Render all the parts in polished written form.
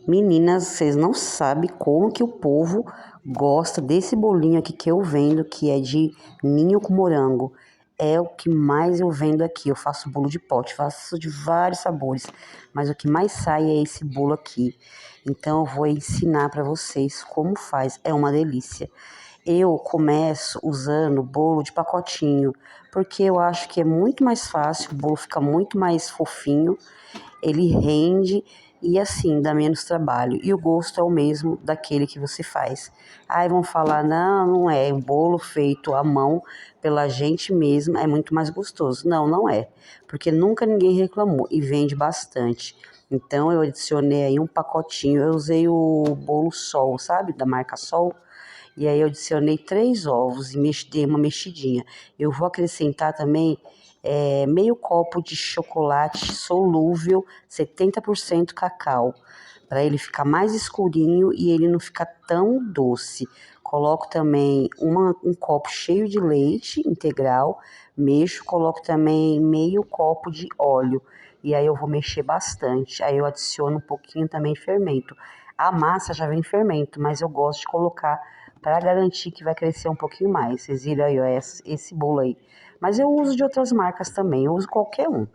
Meninas, vocês não sabem como que o povo gosta desse bolinho aqui que eu vendo, que é de ninho com morango. É o que mais eu vendo aqui. Eu faço bolo de pote, faço de vários sabores, mas o que mais sai é esse bolo aqui. Então eu vou ensinar para vocês como faz. É uma delícia. Eu começo usando bolo de pacotinho, porque eu acho que é muito mais fácil, o bolo fica muito mais fofinho, ele rende e assim dá menos trabalho. E o gosto é o mesmo daquele que você faz. Aí vão falar: não, não é. O bolo feito à mão pela gente mesma é muito mais gostoso. Não, não é. Porque nunca ninguém reclamou e vende bastante. Então eu adicionei aí um pacotinho. Eu usei o bolo Sol, sabe? Da marca Sol. E aí eu adicionei 3 ovos e dei uma mexidinha. Eu vou acrescentar também meio copo de chocolate solúvel, 70% cacau, para ele ficar mais escurinho e ele não ficar tão doce. Coloco também um copo cheio de leite integral, mexo, coloco também meio copo de óleo. E aí eu vou mexer bastante. Aí eu adiciono um pouquinho também de fermento. A massa já vem fermento, mas eu gosto de colocar para garantir que vai crescer um pouquinho mais. Vocês viram aí, ó, esse bolo aí. Mas eu uso de outras marcas também, eu uso qualquer um.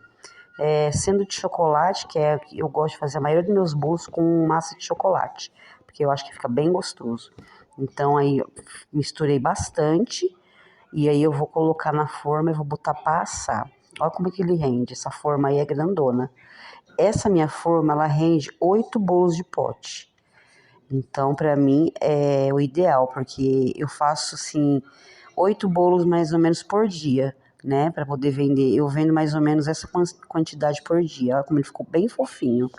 Sendo de chocolate, eu gosto de fazer a maioria dos meus bolos com massa de chocolate, porque eu acho que fica bem gostoso. Então aí eu misturei bastante e aí eu vou colocar na forma e vou botar para assar. Olha como é que ele rende, essa forma aí é grandona. Essa minha forma, ela rende 8 bolos de pote. Então, para mim, é o ideal, porque eu faço, assim, 8 bolos mais ou menos por dia, né? Para poder vender. Eu vendo mais ou menos essa quantidade por dia. Olha como ele ficou bem fofinho.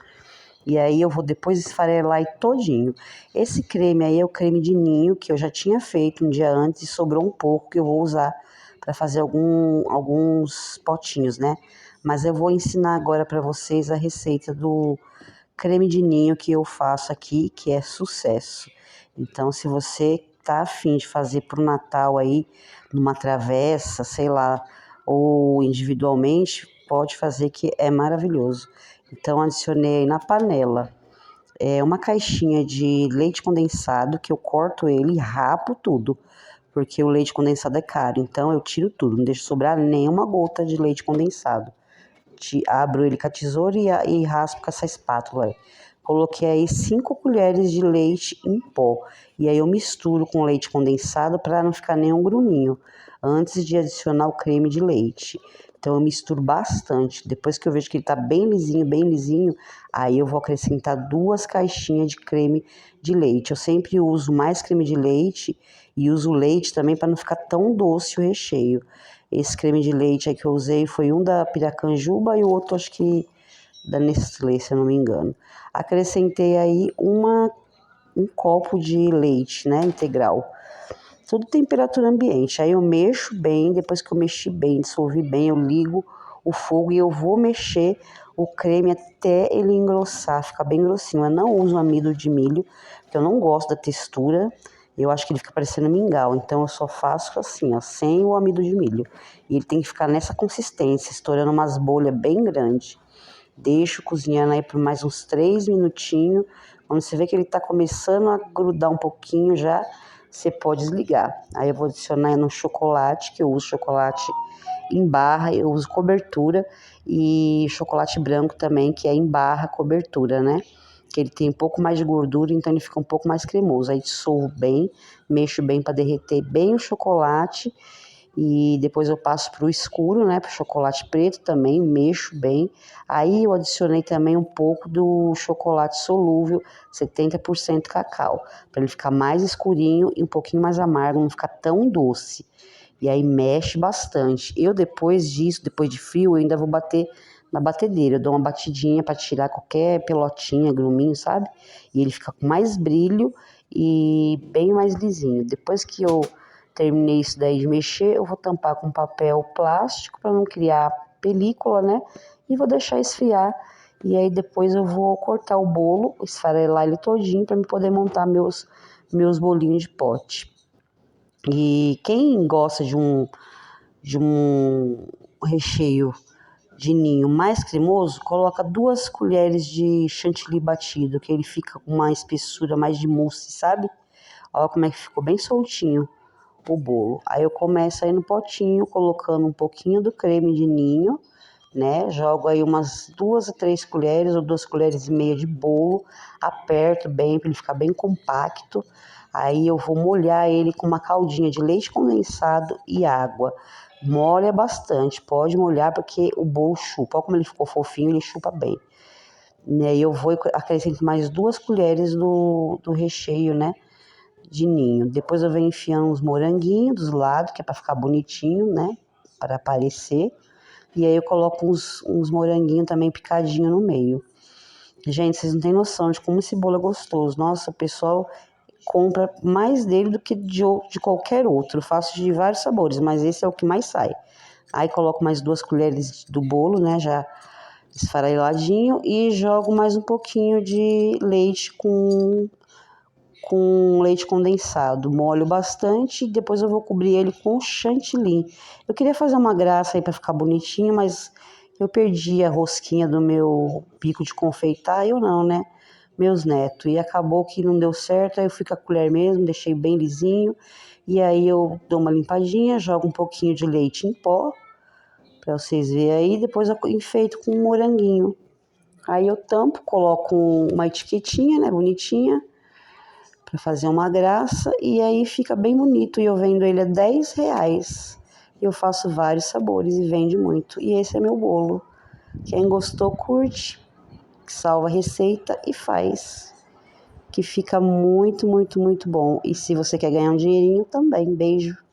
E aí eu vou depois esfarelar ele todinho. Esse creme aí é o creme de ninho que eu já tinha feito um dia antes e sobrou um pouco que eu vou usar para fazer alguns potinhos, né? Mas eu vou ensinar agora para vocês a receita do creme de ninho que eu faço aqui, que é sucesso. Então, se você tá afim de fazer pro Natal aí, numa travessa, sei lá, ou individualmente, pode fazer que é maravilhoso. Então, adicionei aí na panela uma caixinha de leite condensado, que eu corto ele e rapo tudo, porque o leite condensado é caro. Então, eu tiro tudo, não deixo sobrar nenhuma gota de leite condensado. Abro ele com a tesoura e raspo com essa espátula aí. Coloquei aí 5 colheres de leite em pó. E aí eu misturo com leite condensado para não ficar nenhum gruminho. Antes de adicionar o creme de leite. Então eu misturo bastante. Depois que eu vejo que ele tá bem lisinho, aí eu vou acrescentar 2 caixinhas de creme de leite. Eu sempre uso mais creme de leite e uso leite também para não ficar tão doce o recheio. Esse creme de leite aí que eu usei foi um da Piracanjuba e o outro acho que da Nestlé, se eu não me engano. Acrescentei aí um copo de leite, né, integral. Tudo temperatura ambiente. Aí eu mexo bem, depois que eu mexi bem, dissolvi bem, eu ligo o fogo e eu vou mexer o creme até ele engrossar, ficar bem grossinho. Eu não uso amido de milho, porque eu não gosto da textura. Eu acho que ele fica parecendo mingau, então eu só faço assim, ó, sem o amido de milho. E ele tem que ficar nessa consistência, estourando umas bolhas bem grandes. Deixo cozinhando aí por mais uns 3 minutinhos. Quando você vê que ele tá começando a grudar um pouquinho já, você pode desligar. Aí eu vou adicionar no chocolate, que eu uso chocolate em barra, eu uso cobertura, e chocolate branco também, que é em barra cobertura, né? Que ele tem um pouco mais de gordura, então ele fica um pouco mais cremoso. Aí dissolvo bem, mexo bem para derreter bem o chocolate e depois eu passo para o escuro, né, para o chocolate preto também, mexo bem. Aí eu adicionei também um pouco do chocolate solúvel, 70% cacau, para ele ficar mais escurinho e um pouquinho mais amargo, não ficar tão doce. E aí mexe bastante. Eu depois disso, depois de frio, eu ainda vou bater na batedeira. Eu dou uma batidinha para tirar qualquer pelotinha, gruminho, sabe? E ele fica com mais brilho e bem mais lisinho. Depois que eu terminei isso daí de mexer, eu vou tampar com papel plástico para não criar película, né? E vou deixar esfriar. E aí depois eu vou cortar o bolo, esfarelar ele todinho para me poder montar meus bolinhos de pote. E quem gosta de um recheio de ninho mais cremoso, coloca 2 colheres de chantilly batido, que ele fica com uma espessura mais de mousse, sabe? Olha como é que ficou bem soltinho o bolo. Aí eu começo aí no potinho, colocando um pouquinho do creme de ninho, né? Jogo aí umas 2 a 3 colheres ou 2 colheres e meia de bolo, aperto bem para ele ficar bem compacto. Aí eu vou molhar ele com uma caldinha de leite condensado e água. Molha bastante, pode molhar porque o bolo chupa. Olha como ele ficou fofinho, ele chupa bem. Né? E eu vou acrescento mais 2 colheres do recheio, né? De ninho. Depois eu venho enfiando uns moranguinhos dos lados, que é para ficar bonitinho, né? Para aparecer. E aí eu coloco uns moranguinhos também picadinho no meio. Gente, vocês não têm noção de como esse bolo é gostoso. Nossa, o pessoal compra mais dele do que de qualquer outro. Eu faço de vários sabores, mas esse é o que mais sai. Aí coloco mais 2 colheres do bolo, né? Já esfareladinho. E jogo mais um pouquinho de leite com leite condensado. Molho bastante e depois eu vou cobrir ele com chantilly. Eu queria fazer uma graça aí para ficar bonitinho, mas eu perdi a rosquinha do meu pico de confeitar, eu não, né? Meus netos. E acabou que não deu certo, aí eu fui com a colher mesmo, deixei bem lisinho. E aí eu dou uma limpadinha, jogo um pouquinho de leite em pó, para vocês verem aí, depois eu enfeito com um moranguinho. Aí eu tampo, coloco uma etiquetinha, né, bonitinha, para fazer uma graça, e aí fica bem bonito. E eu vendo ele a R$ 10. Eu faço vários sabores e vende muito. E esse é meu bolo. Quem gostou, curte, salva a receita e faz. Que fica muito, muito, muito bom. E se você quer ganhar um dinheirinho, também. Beijo.